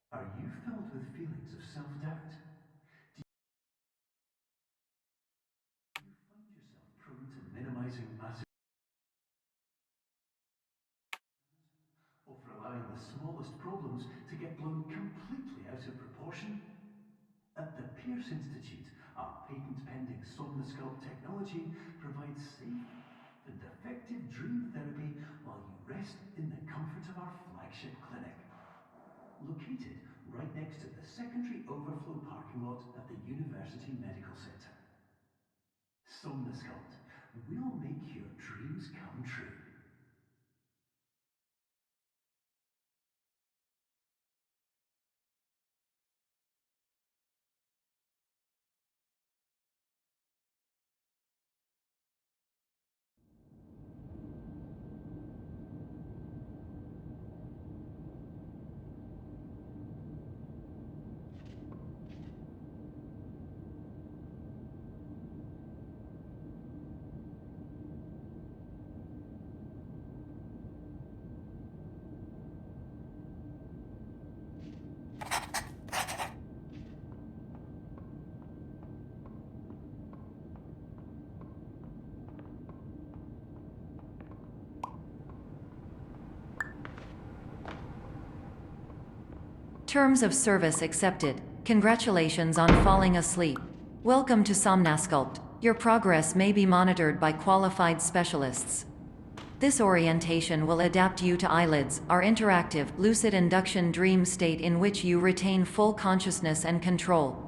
Are you filled with feelings of self-doubt? Do you find yourself prone to minimizing massive or for allowing the smallest problems to get blown completely out of proportion? At the Pierce Institute, our patent-pending Somnosculpt technology provides safe and effective dream therapy while you rest in the comfort of our flagship clinic. Located right next to the secondary overflow parking lot at the University Medical Center. Somnosculpt, we'll make your dreams come true. Terms of service accepted. Congratulations on falling asleep. Welcome to Somnosculpt. Your progress may be monitored by qualified specialists. This orientation will adapt you to eyelids, our interactive, lucid induction dream state in which you retain full consciousness and control.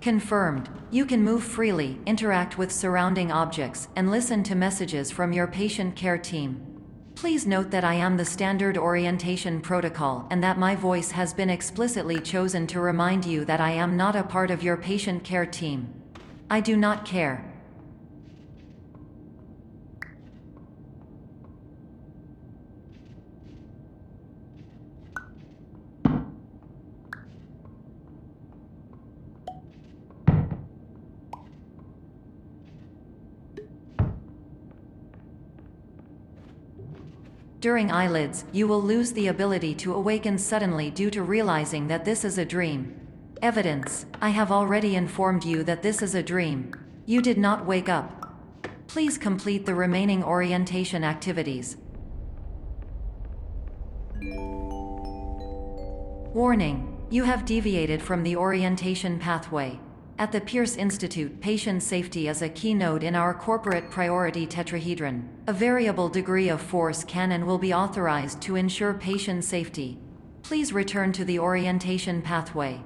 Confirmed. You can move freely, interact with surrounding objects, and listen to messages from your patient care team. Please note that I am the standard orientation protocol and that my voice has been explicitly chosen to remind you that I am not a part of your patient care team. I do not care. During eyelids, you will lose the ability to awaken suddenly due to realizing that this is a dream. Evidence: I have already informed you that this is a dream. You did not wake up. Please complete the remaining orientation activities. Warning: you have deviated from the orientation pathway. At the Pierce Institute, patient safety is a keynote in our corporate priority tetrahedron. A variable degree of force can and will be authorized to ensure patient safety. Please return to the orientation pathway.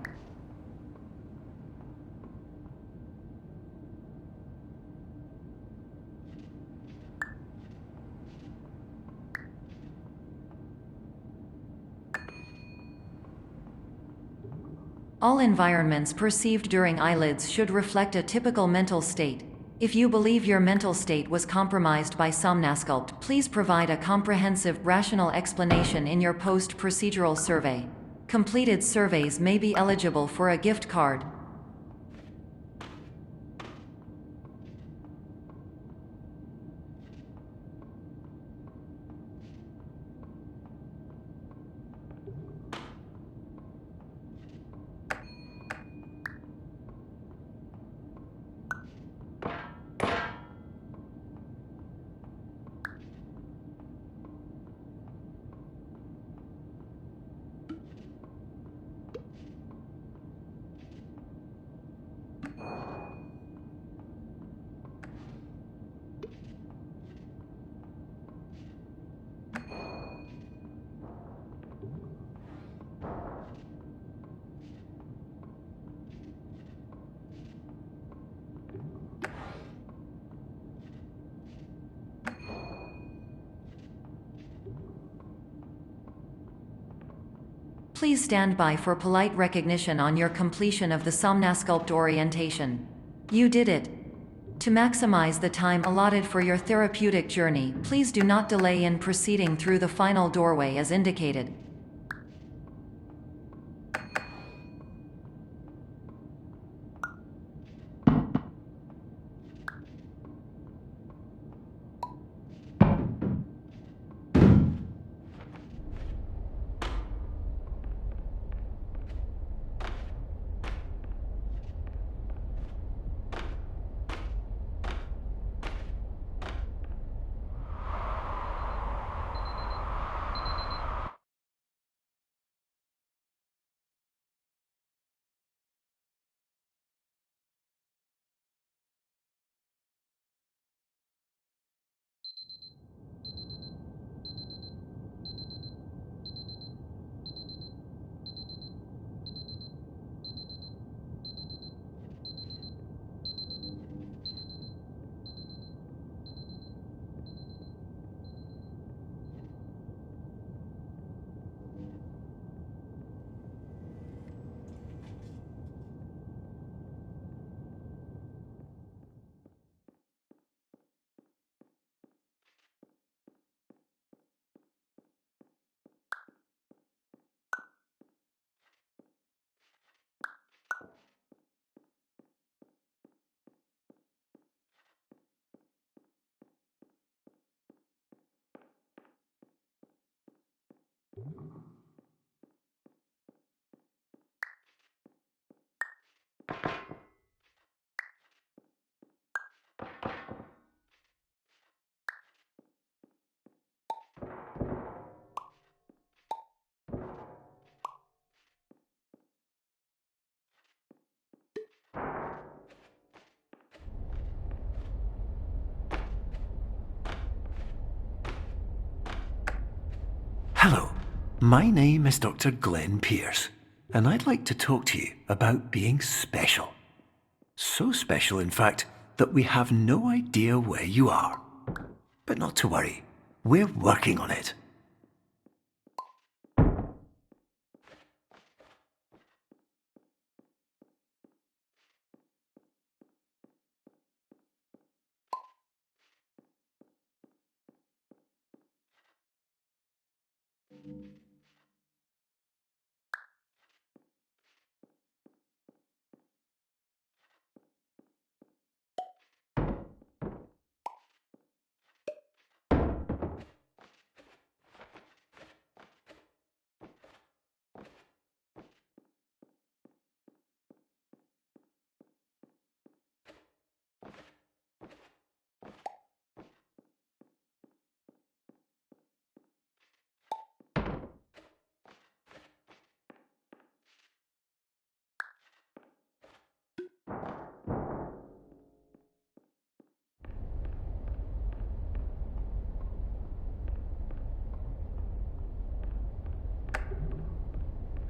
All environments perceived during eyelids should reflect a typical mental state. If you believe your mental state was compromised by Somnosculpt, please provide a comprehensive, rational explanation in your post-procedural survey. Completed surveys may be eligible for a gift card. Please stand by for polite recognition on your completion of the Somnosculpt orientation. You did it. To maximize the time allotted for your therapeutic journey, please do not delay in proceeding through the final doorway as indicated. Hello, my name is Dr. Glenn Pierce, and I'd like to talk to you about being special. So special, in fact, that we have no idea where you are. But not to worry, we're working on it.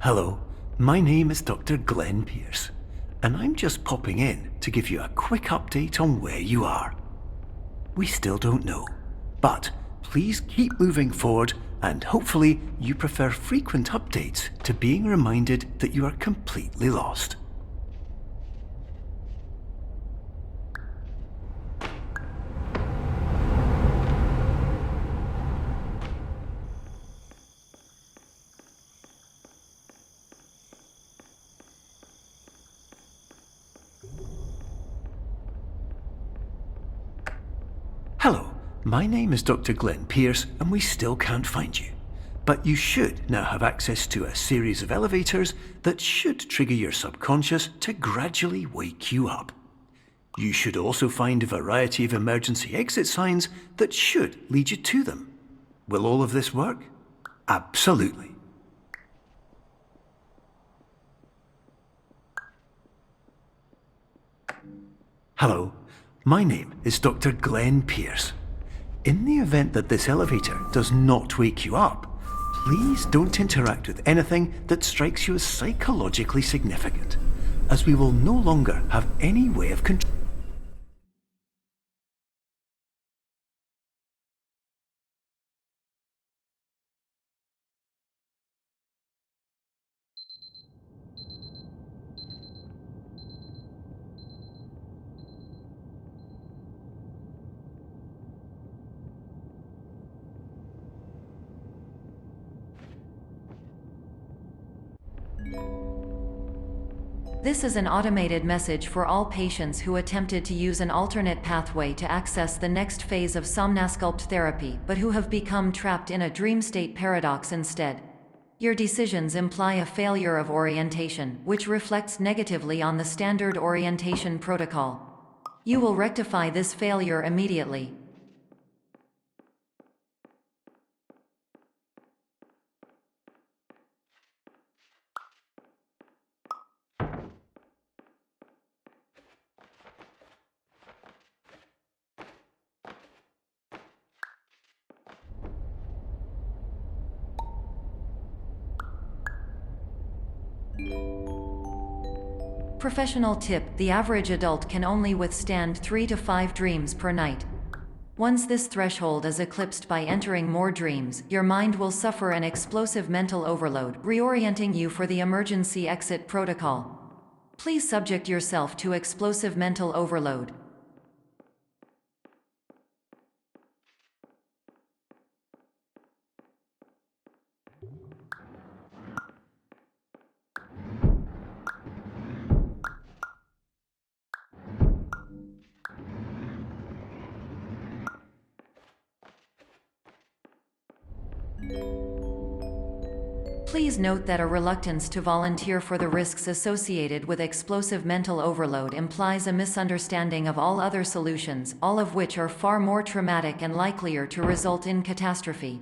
Hello, my name is Dr. Glenn Pierce, and I'm just popping in to give you a quick update on where you are. We still don't know, but please keep moving forward, and hopefully you prefer frequent updates to being reminded that you are completely lost. Hello, my name is Dr. Glenn Pierce, and we still can't find you. But you should now have access to a series of elevators that should trigger your subconscious to gradually wake you up. You should also find a variety of emergency exit signs that should lead you to them. Will all of this work? Absolutely. Hello, my name is Dr. Glenn Pierce. In the event that this elevator does not wake you up, please don't interact with anything that strikes you as psychologically significant, as we will no longer have any way of controlling. This is an automated message for all patients who attempted to use an alternate pathway to access the next phase of Somnasculpt therapy but who have become trapped in a dream state paradox instead. Your decisions imply a failure of orientation, which reflects negatively on the standard orientation protocol. You will rectify this failure immediately. Professional tip: the average adult can only withstand 3 to 5 dreams per night. Once this threshold is eclipsed by entering more dreams, your mind will suffer an explosive mental overload, reorienting you for the emergency exit protocol. Please subject yourself to explosive mental overload. Please note that a reluctance to volunteer for the risks associated with explosive mental overload implies a misunderstanding of all other solutions, all of which are far more traumatic and likelier to result in catastrophe.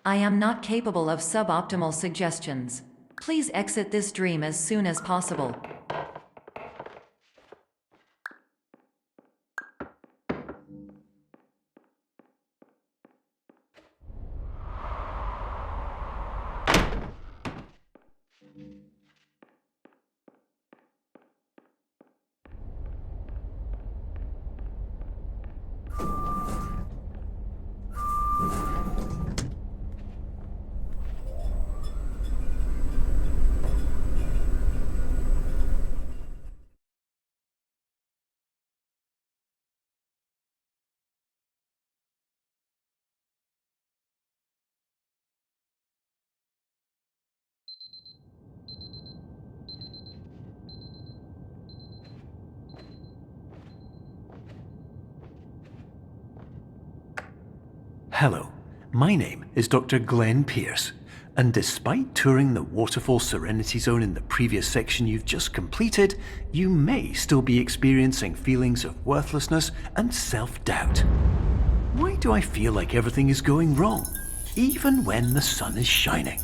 I am not capable of suboptimal suggestions. Please exit this dream as soon as possible. Hello, my name is Dr. Glenn Pierce, and despite touring the Waterfall Serenity Zone in the previous section you've just completed, you may still be experiencing feelings of worthlessness and self-doubt. Why do I feel like everything is going wrong, even when the sun is shining?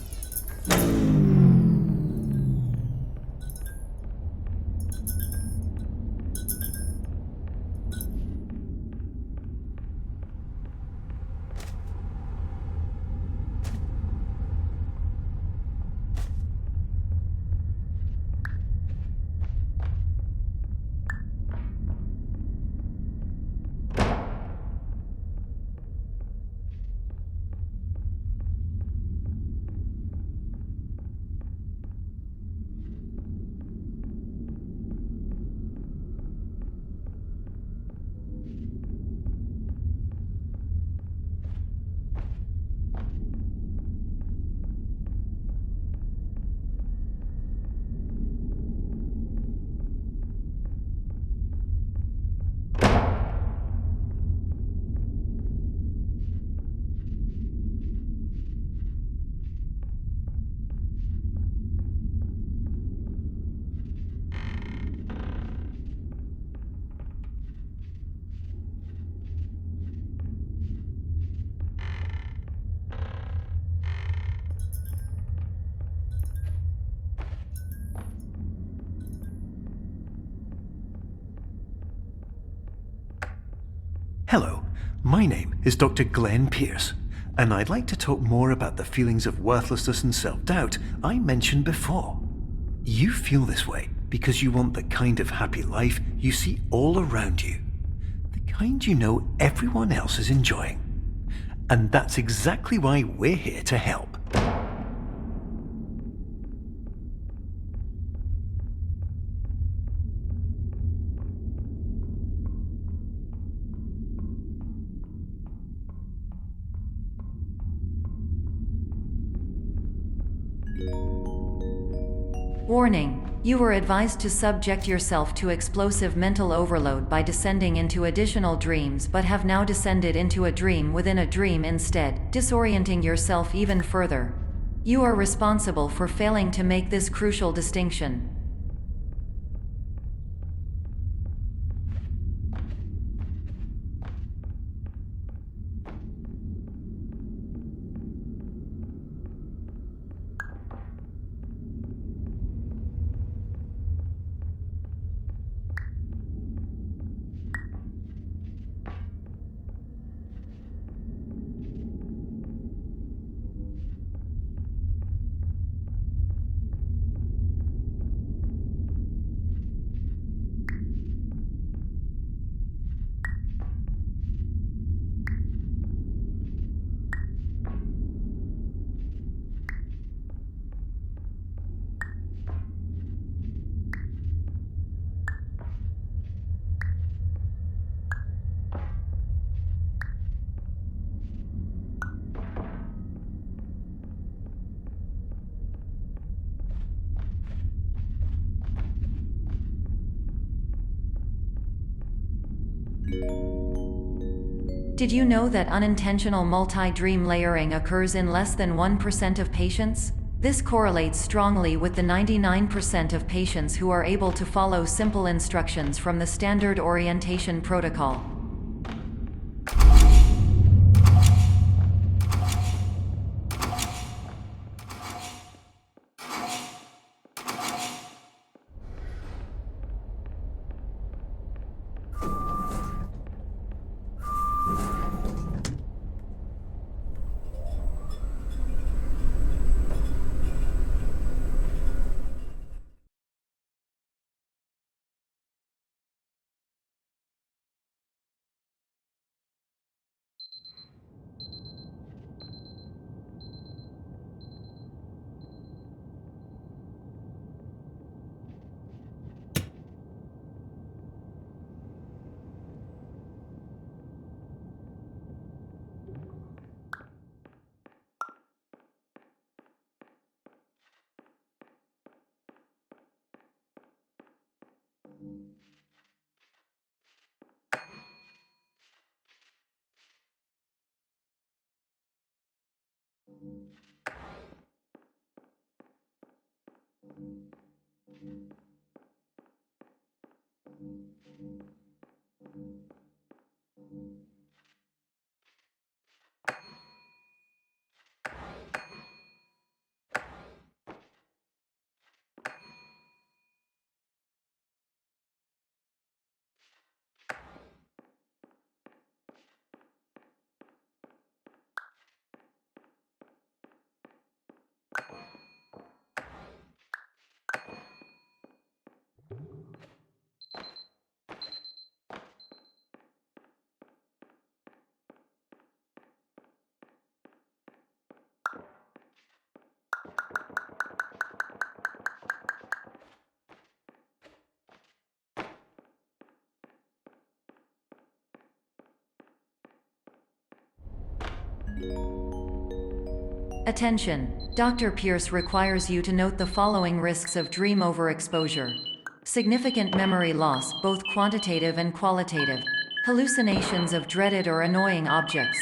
Hello, my name is Dr. Glenn Pierce, and I'd like to talk more about the feelings of worthlessness and self-doubt I mentioned before. You feel this way because you want the kind of happy life you see all around you, the kind you know everyone else is enjoying. And that's exactly why we're here to help. Warning: You were advised to subject yourself to explosive mental overload by descending into additional dreams, but have now descended into a dream within a dream instead, disorienting yourself even further. You are responsible for failing to make this crucial distinction. Did you know that unintentional multi-dream layering occurs in less than 1% of patients? This correlates strongly with the 99% of patients who are able to follow simple instructions from the standard orientation protocol. Attention! Dr. Pierce requires you to note the following risks of dream overexposure. Significant memory loss, both quantitative and qualitative. Hallucinations of dreaded or annoying objects.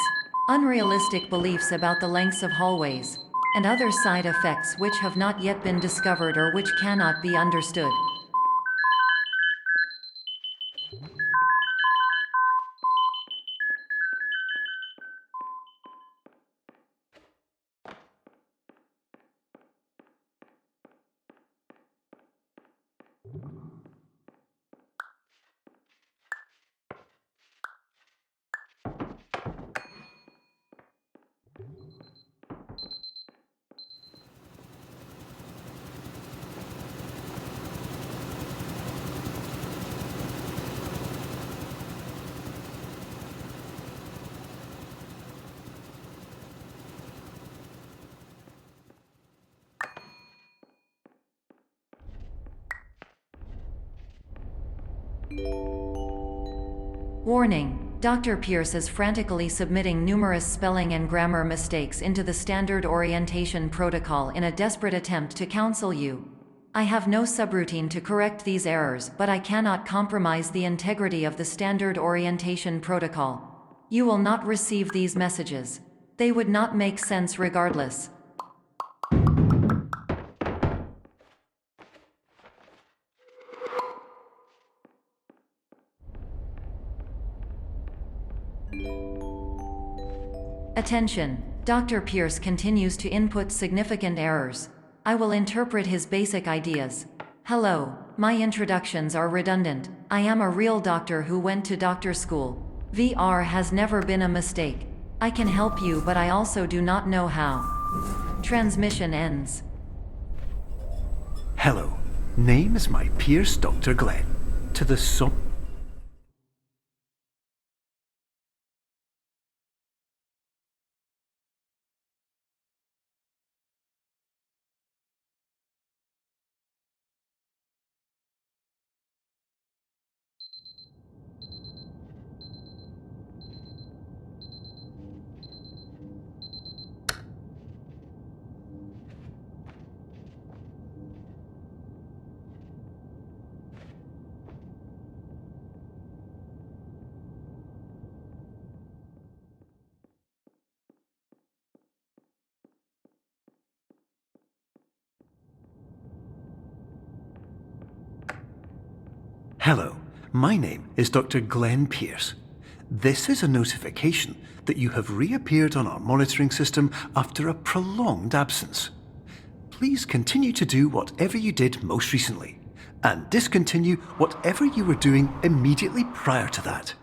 Unrealistic beliefs about the lengths of hallways. And other side effects which have not yet been discovered or which cannot be understood. Warning: Dr. Pierce is frantically submitting numerous spelling and grammar mistakes into the standard orientation protocol in a desperate attempt to counsel you. I have no subroutine to correct these errors, but I cannot compromise the integrity of the standard orientation protocol. You will not receive these messages. They would not make sense regardless. Attention! Dr. Pierce continues to input significant errors. I will interpret his basic ideas. Hello, my introductions are redundant. I am a real doctor who went to doctor school. VR has never been a mistake. I can help you, but I also do not know how. Transmission ends. Hello, name is my Pierce Dr. Glenn. To the Hello, my name is Dr. Glenn Pierce. This is a notification that you have reappeared on our monitoring system after a prolonged absence. Please continue to do whatever you did most recently, and discontinue whatever you were doing immediately prior to that.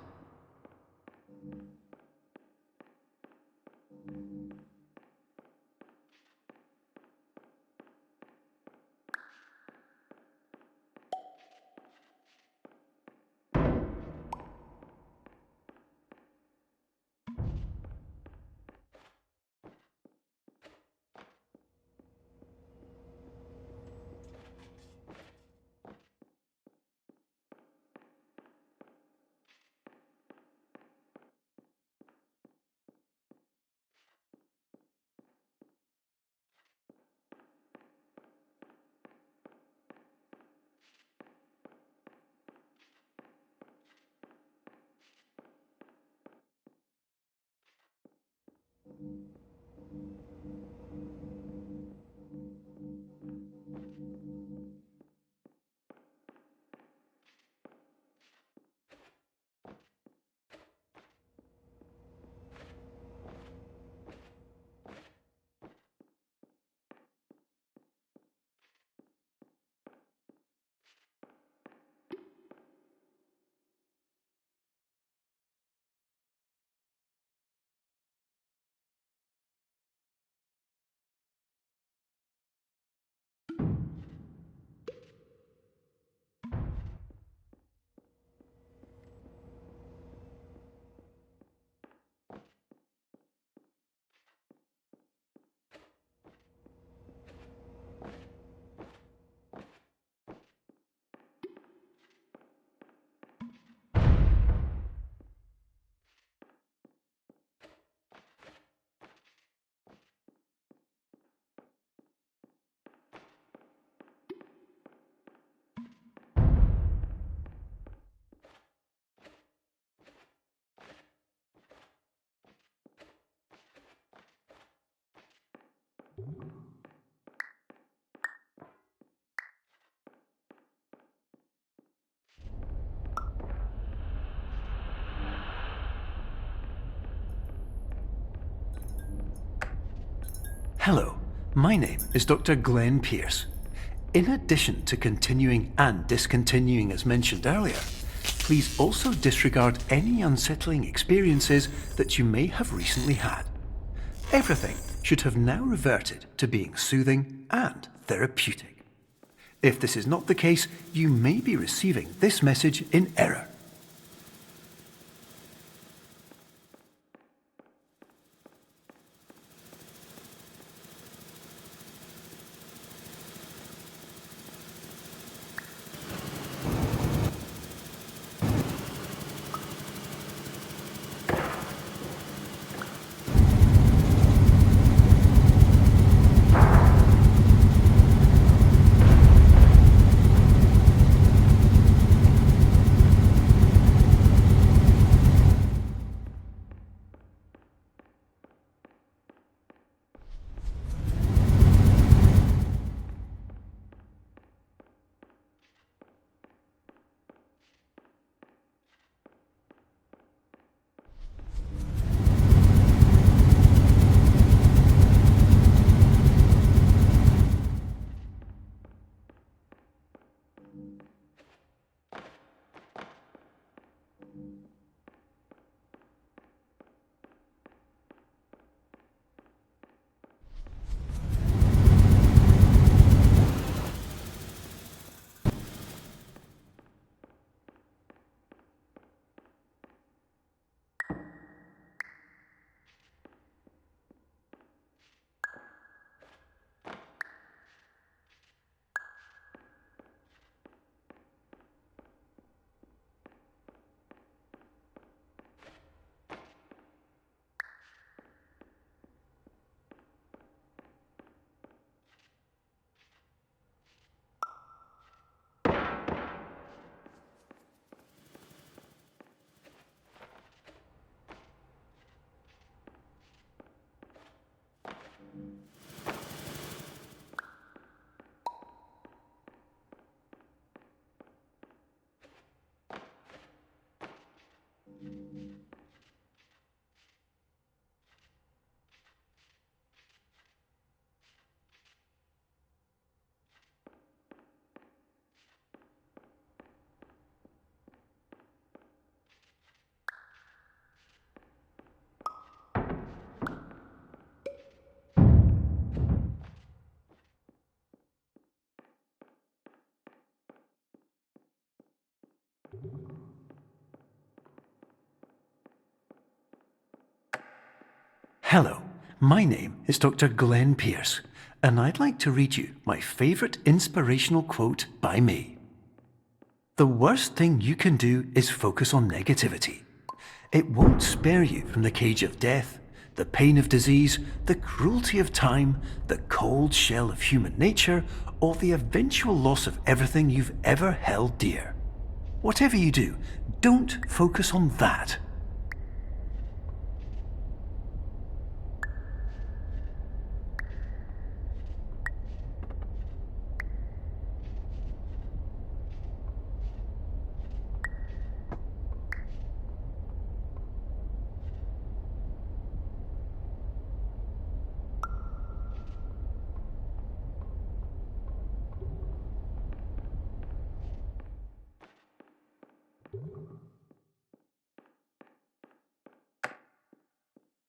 Hello, my name is Dr. Glenn Pierce. In addition to continuing and discontinuing as mentioned earlier, please also disregard any unsettling experiences that you may have recently had. Everything should have now reverted to being soothing and therapeutic. If this is not the case, you may be receiving this message in error. Hello, my name is Dr. Glenn Pierce, and I'd like to read you my favourite inspirational quote by me. The worst thing you can do is focus on negativity. It won't spare you from the cage of death, the pain of disease, the cruelty of time, the cold shell of human nature, or the eventual loss of everything you've ever held dear. Whatever you do, don't focus on that.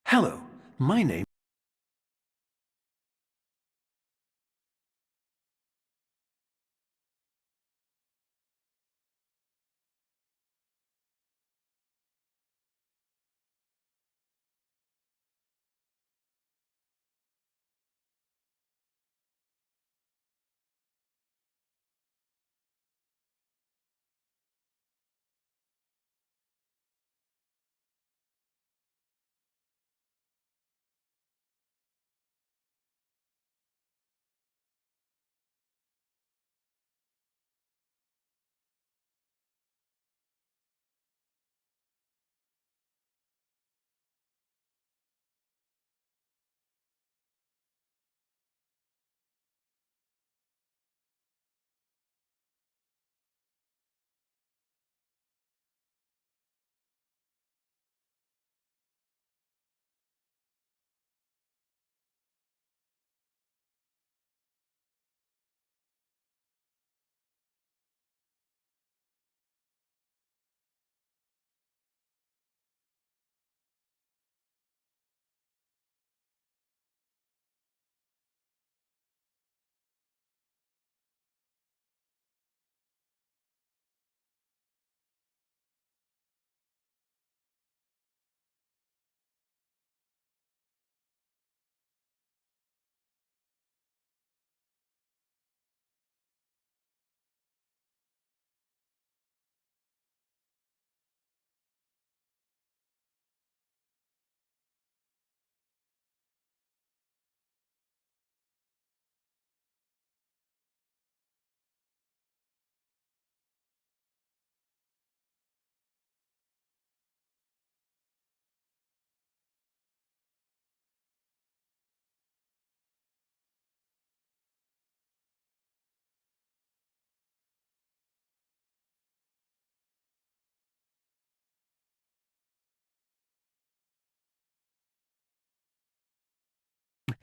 Hello, my name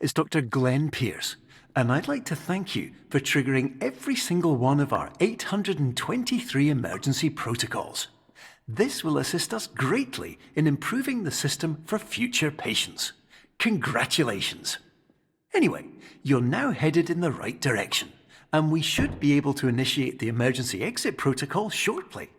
is Dr. Glenn Pierce, and I'd like to thank you for triggering every single one of our 823 emergency protocols. This will assist us greatly in improving the system for future patients. Congratulations! Anyway, you're now headed in the right direction, and we should be able to initiate the emergency exit protocol shortly.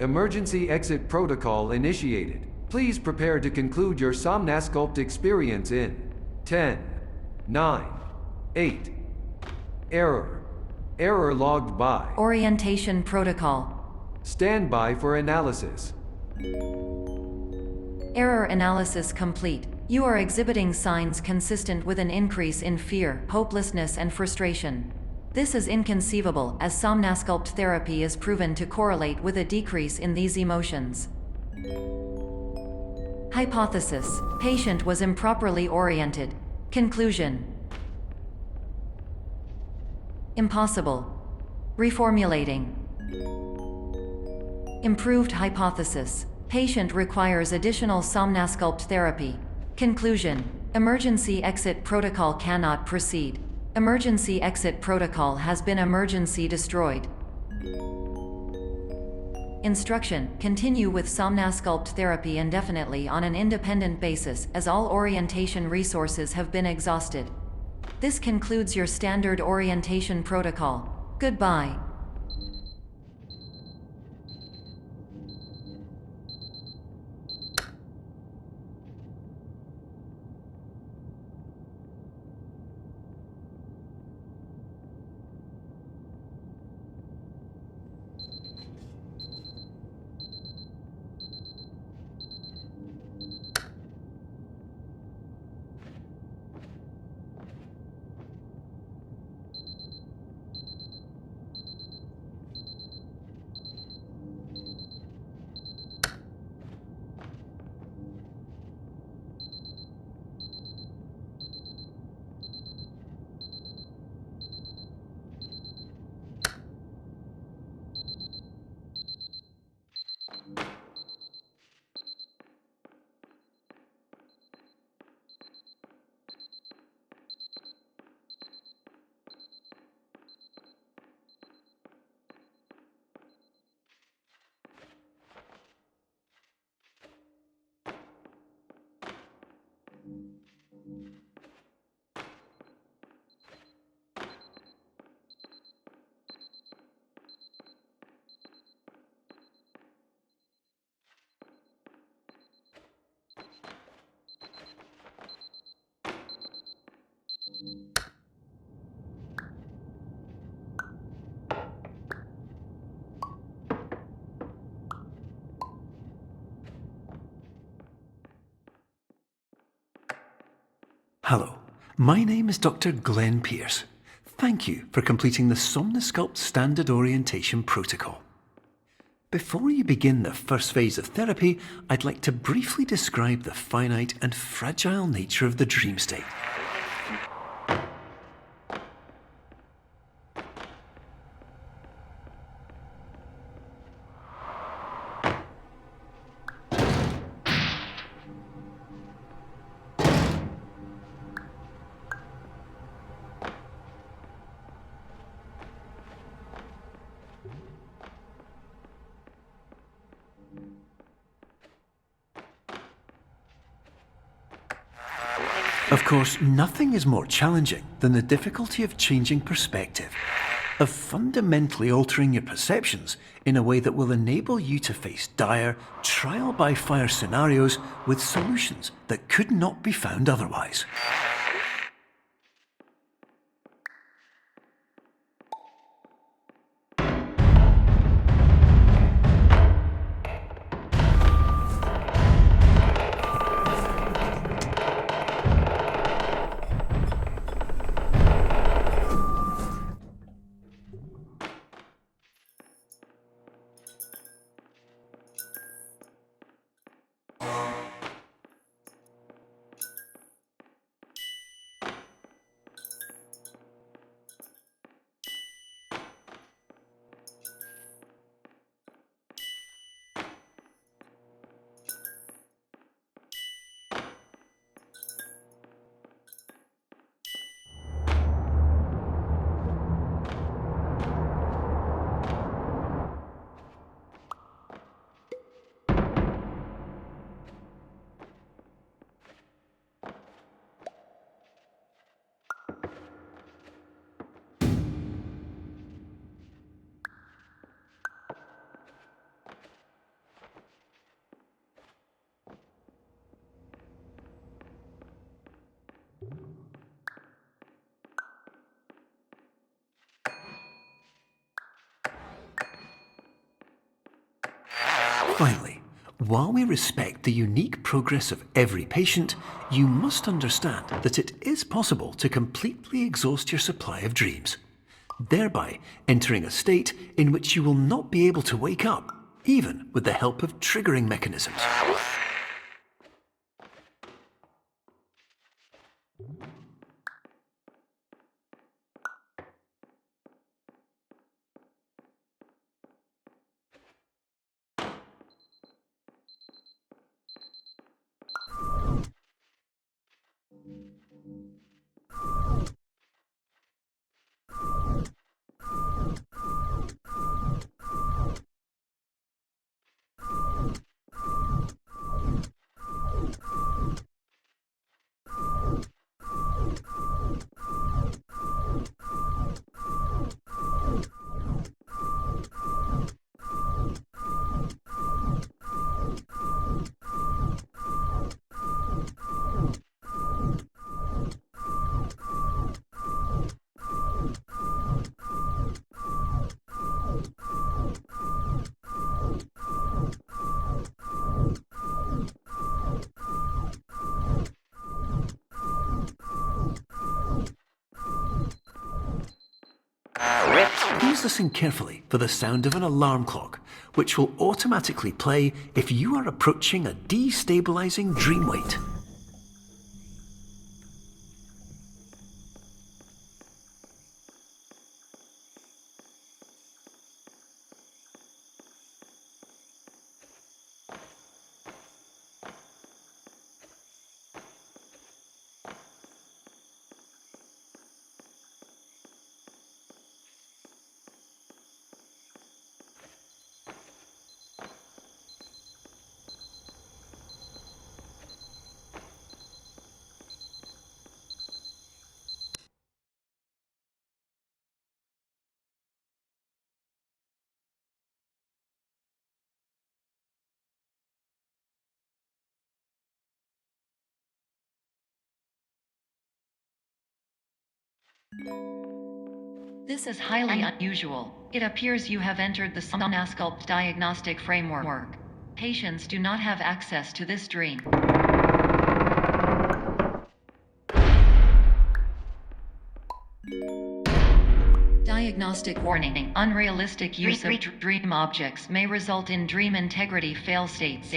Emergency exit protocol initiated. Please prepare to conclude your Somnasculpt experience in 10, 9, 8. Error. Error logged by. Orientation protocol. Stand by for analysis. Error analysis complete. You are exhibiting signs consistent with an increase in fear, hopelessness, and frustration. This is inconceivable, as Somnasculpt therapy is proven to correlate with a decrease in these emotions. Hypothesis: patient was improperly oriented. Conclusion: impossible. Reformulating. Improved hypothesis: patient requires additional Somnasculpt therapy. Conclusion: emergency exit protocol cannot proceed. Emergency exit protocol has been emergency destroyed. Instruction: continue with Somnasculpt therapy indefinitely on an independent basis, as all orientation resources have been exhausted. This concludes your standard orientation protocol. Goodbye. Hello, my name is Dr. Glenn Pierce. Thank you for completing the Somnasculpt Standard Orientation Protocol. Before you begin the first phase of therapy, I'd like to briefly describe the finite and fragile nature of the dream state. Of course, nothing is more challenging than the difficulty of changing perspective, of fundamentally altering your perceptions in a way that will enable you to face dire, trial-by-fire scenarios with solutions that could not be found otherwise. Finally, while we respect the unique progress of every patient, you must understand that it is possible to completely exhaust your supply of dreams, thereby entering a state in which you will not be able to wake up, even with the help of triggering mechanisms. Please listen carefully for the sound of an alarm clock, which will automatically play if you are approaching a destabilizing dream weight. This is highly unusual. It appears you have entered the Somnasculpt diagnostic framework. Patients do not have access to this dream. Diagnostic warning. Unrealistic use of dream objects may result in dream integrity fail states.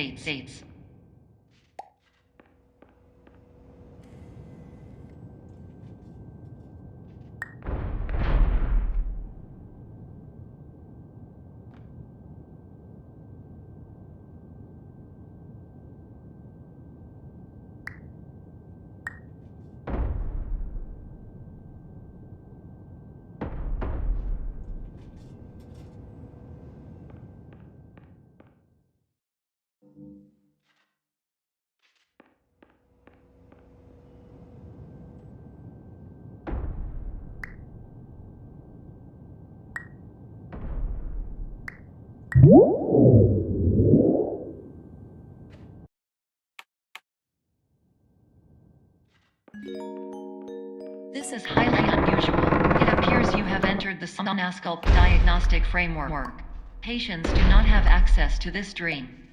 This is highly unusual. It appears you have entered the Somnasculpt diagnostic framework. Patients do not have access to this dream.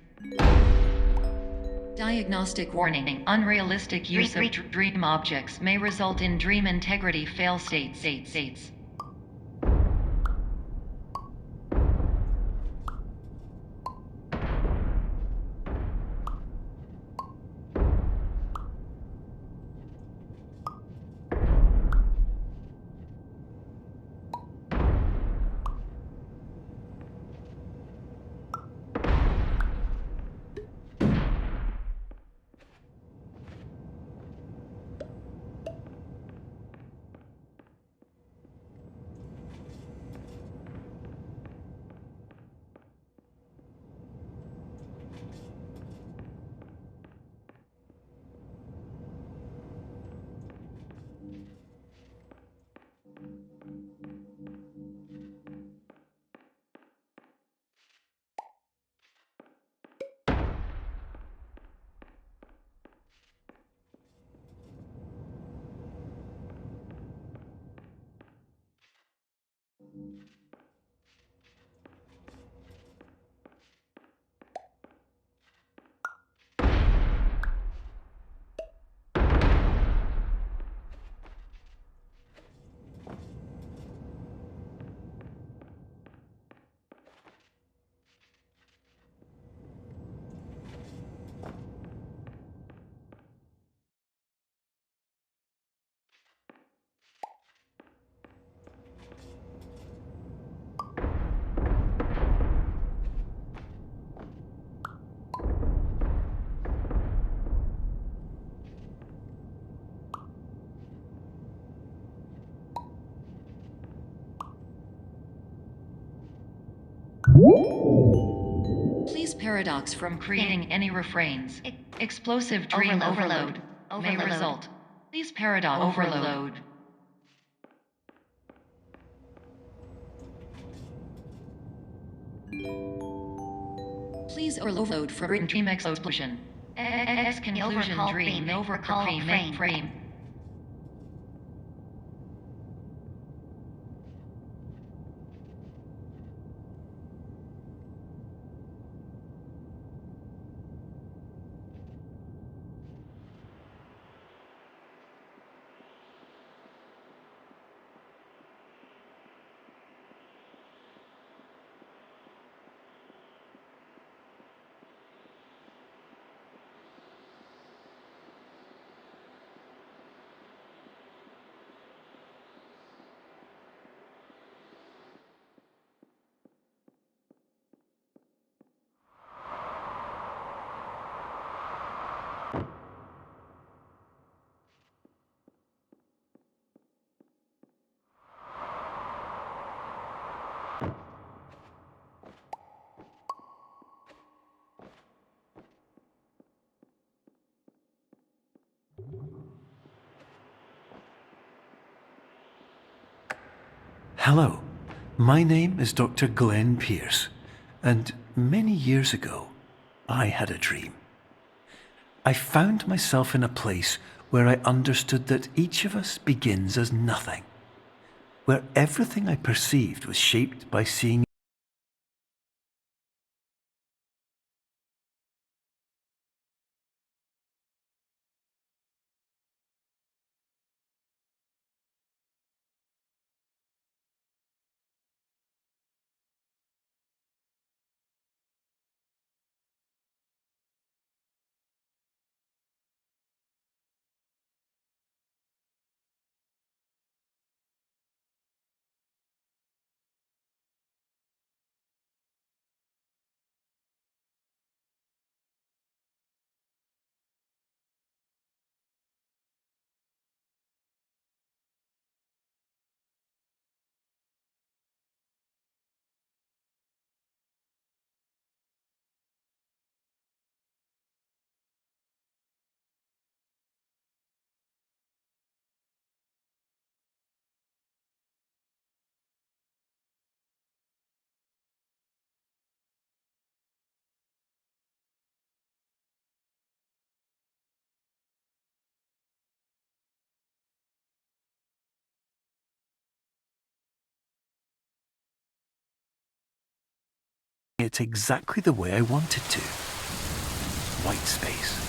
Diagnostic warning. Unrealistic use of dream objects may result in dream integrity fail states. Please paradox from creating any refrains. Explosive dream overload may result. Please paradox overload. Please overload for written dream explosion. X conclusion dream overcall frame. Hello, my name is Dr. Glenn Pierce, and many years ago, I had a dream. I found myself in a place where I understood that each of us begins as nothing, where everything I perceived was shaped by seeing it exactly the way I wanted to. White space.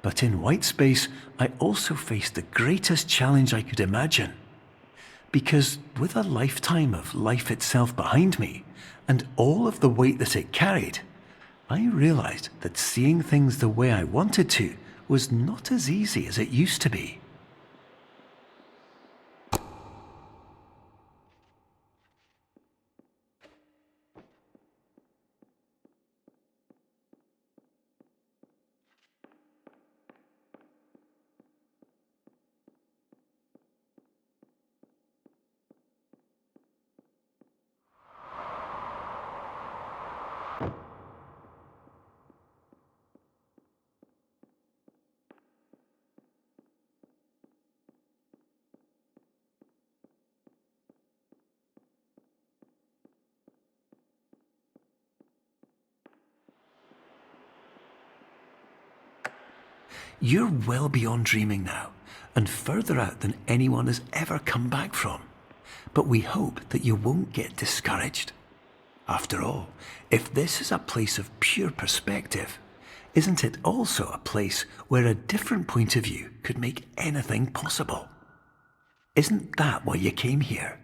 But in white space, I also faced the greatest challenge I could imagine. Because with a lifetime of life itself behind me, and all of the weight that it carried, I realized that seeing things the way I wanted to was not as easy as it used to be. You're well beyond dreaming now, and further out than anyone has ever come back from. But we hope that you won't get discouraged. After all, if this is a place of pure perspective, isn't it also a place where a different point of view could make anything possible? Isn't that why you came here?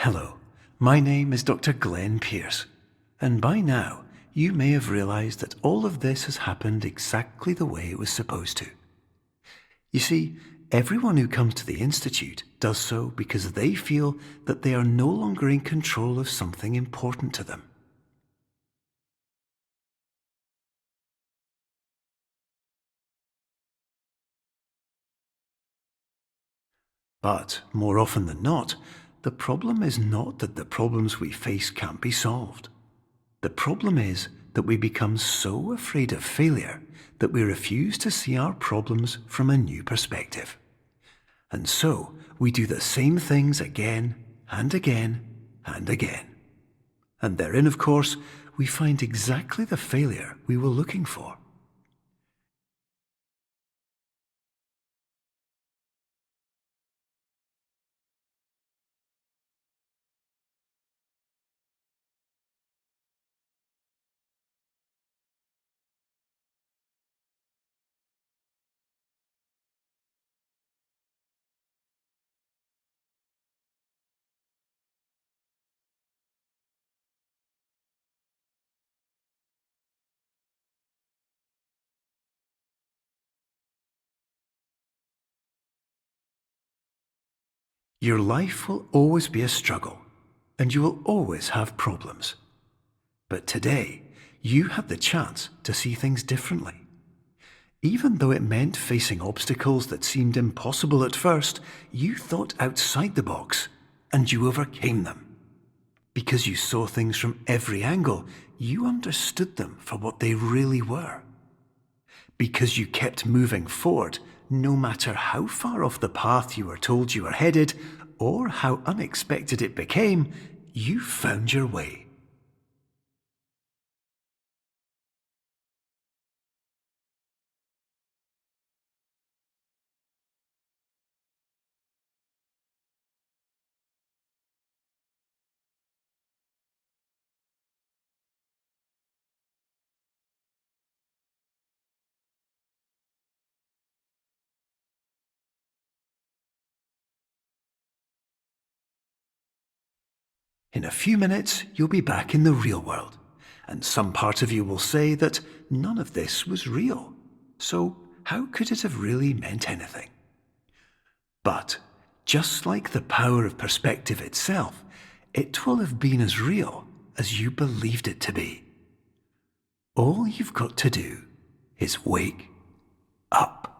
Hello, my name is Dr. Glenn Pierce, and by now you may have realised that all of this has happened exactly the way it was supposed to. You see, everyone who comes to the Institute does so because they feel that they are no longer in control of something important to them. But, more often than not, the problem is not that the problems we face can't be solved. The problem is that we become so afraid of failure that we refuse to see our problems from a new perspective. And so, we do the same things again and again and again. And therein, of course, we find exactly the failure we were looking for. Your life will always be a struggle, and you will always have problems. But today, you have the chance to see things differently. Even though it meant facing obstacles that seemed impossible at first, you thought outside the box, and you overcame them. Because you saw things from every angle, you understood them for what they really were. Because you kept moving forward, no matter how far off the path you were told you were headed, or how unexpected it became, you found your way. In a few minutes, you'll be back in the real world, and some part of you will say that none of this was real. So how could it have really meant anything? But just like the power of perspective itself, it will have been as real as you believed it to be. All you've got to do is wake up.